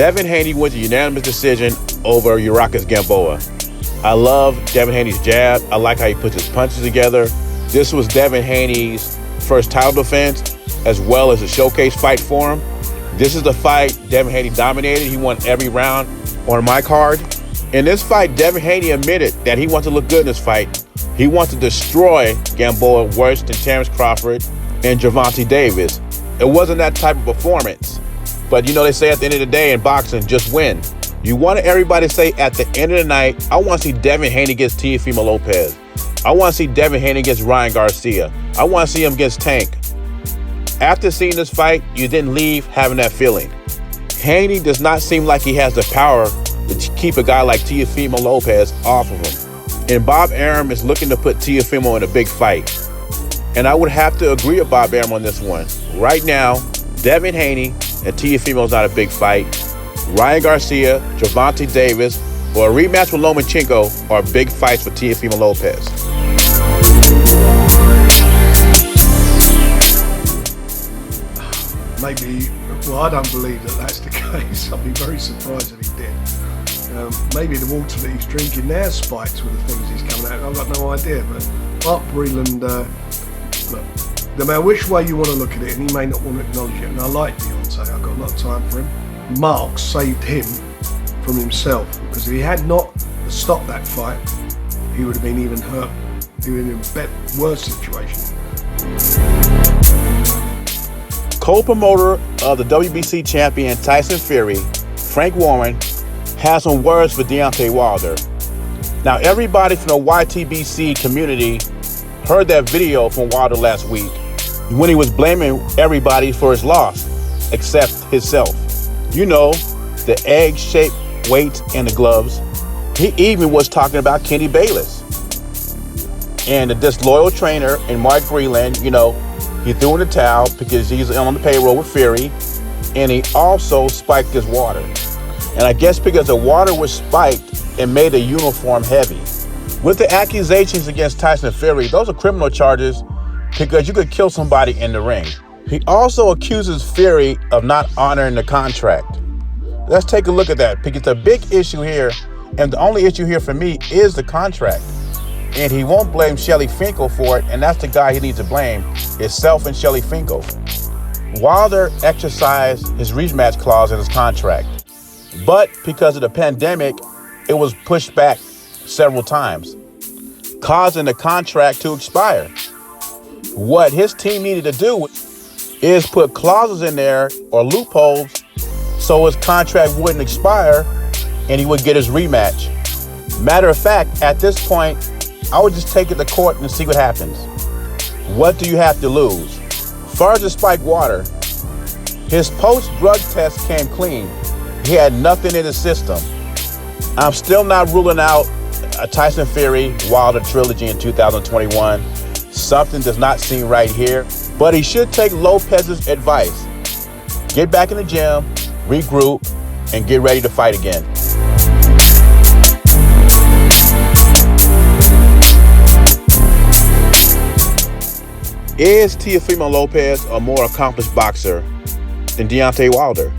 Devin Haney wins a unanimous decision over Urrakas Gamboa. I love Devin Haney's jab. I like how he puts his punches together. This was Devin Haney's first title defense, as well as a showcase fight for him. This is the fight Devin Haney dominated. He won every round on my card. In this fight, Devin Haney admitted that he wants to look good in this fight. He wants to destroy Gamboa worse than Terrence Crawford and Gervonta Davis. It wasn't that type of performance. But they say at the end of the day in boxing, just win. You want everybody to say at the end of the night, I want to see Devin Haney against Teofimo Lopez. I want to see Devin Haney against Ryan Garcia. I want to see him against Tank. After seeing this fight, you didn't leave having that feeling. Haney does not seem like he has the power to keep a guy like Teofimo Lopez off of him. And Bob Arum is looking to put Teofimo in a big fight. And I would have to agree with Bob Arum on this one. Right now, Devin Haney and Teofimo is not a big fight. Ryan Garcia, Gervonta Davis, or a rematch with Lomachenko are big fights for Teofimo Lopez. Maybe, I don't believe that that's the case. I'd be very surprised if he did. Maybe the water that he's drinking now spikes with the things he's coming out. I've got no idea, but Mark Breland, look, no matter which way you want to look at it, and he may not want to acknowledge it, and I like Deontay, I've got a lot of time for him. Mark saved him from himself, because if he had not stopped that fight, he would have been even hurt. He would have been in a worse situation. Co-promoter of the WBC champion Tyson Fury, Frank Warren, has some words for Deontay Wilder. Now, everybody from the YTBC community heard that video from Wilder last week when he was blaming everybody for his loss, except himself. The egg-shaped weight and the gloves. He even was talking about Kenny Bayless. And the disloyal trainer and Mark Breland, he threw in the towel because he's on the payroll with Fury, and he also spiked his water. And I guess because the water was spiked, it made the uniform heavy. With the accusations against Tyson Fury, those are criminal charges because you could kill somebody in the ring. He also accuses Fury of not honoring the contract. Let's take a look at that, because the big issue here, and the only issue here for me, is the contract. And he won't blame Shelly Finkel for it, and that's the guy he needs to blame, himself and Shelly Finkel. Wilder exercised his rematch clause in his contract, but because of the pandemic, it was pushed back several times, causing the contract to expire. What his team needed to do is put clauses in there or loopholes so his contract wouldn't expire and he would get his rematch. Matter of fact, at this point, I would just take it to court and see what happens. What do you have to lose? As far as the spiked water, his post-drug test came clean. He had nothing in his system. I'm still not ruling out a Tyson Fury Wilder trilogy in 2021. Something does not seem right here, but he should take Lopez's advice. Get back in the gym, regroup, and get ready to fight again. Is Teofimo Lopez a more accomplished boxer than Deontay Wilder?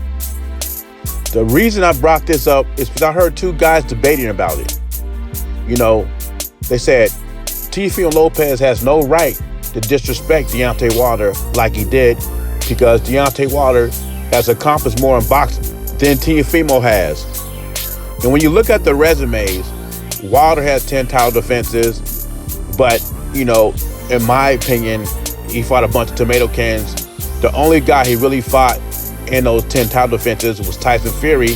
The reason I brought this up is because I heard two guys debating about it. They said Teofimo Lopez has no right to disrespect Deontay Wilder like he did because Deontay Wilder has accomplished more in boxing than Teofimo has. And when you look at the resumes, Wilder has 10 title defenses, but, in my opinion, he fought a bunch of tomato cans. The only guy he really fought in those 10 title defenses was Tyson Fury,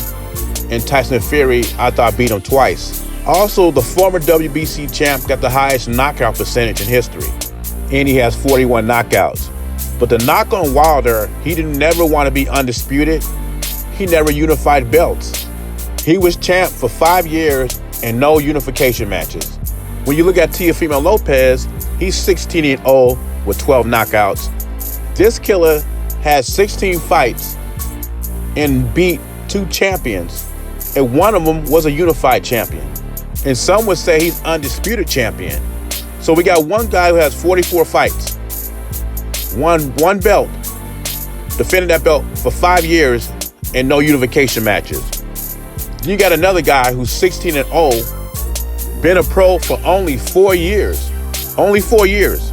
and Tyson Fury, I thought, beat him twice. Also, the former WBC champ got the highest knockout percentage in history, and he has 41 knockouts. But the knock on Wilder, he didn't never want to be undisputed. He never unified belts. He was champ for 5 years and no unification matches. When you look at Teofimo Lopez, he's 16-0 with 12 knockouts. This killer has 16 fights and beat 2 champions, and one of them was a unified champion. And some would say he's undisputed champion. So we got one guy who has 44 fights, one belt, defending that belt for 5 years and no unification matches. You got another guy who's 16-0, been a pro for only 4 years. Only 4 years.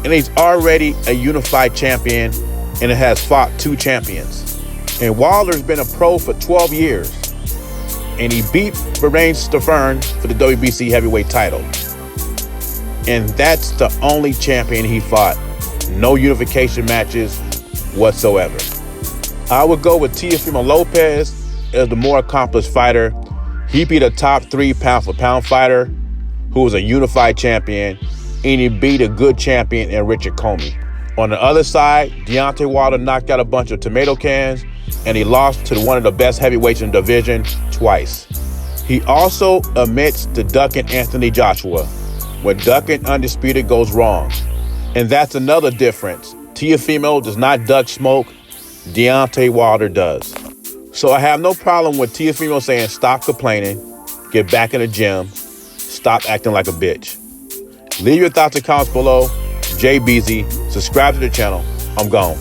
And he's already a unified champion and has fought 2 champions. And Wilder's been a pro for 12 years. And he beat Bahrain Stefan for the WBC heavyweight title. And that's the only champion he fought. No unification matches whatsoever. I would go with Teofimo Lopez as the more accomplished fighter. He beat a top 3 pound-for-pound fighter who was a unified champion, and he beat a good champion in Richard Comey. On the other side, Deontay Wilder knocked out a bunch of tomato cans, and he lost to one of the best heavyweights in the division twice. He also admits to ducking Anthony Joshua when ducking undisputed goes wrong. And that's another difference. Teofimo does not duck smoke. Deontay Wilder does. So I have no problem with Teofimo saying stop complaining, get back in the gym, stop acting like a bitch. Leave your thoughts and comments below. Jay Beezy. Subscribe to the channel. I'm gone.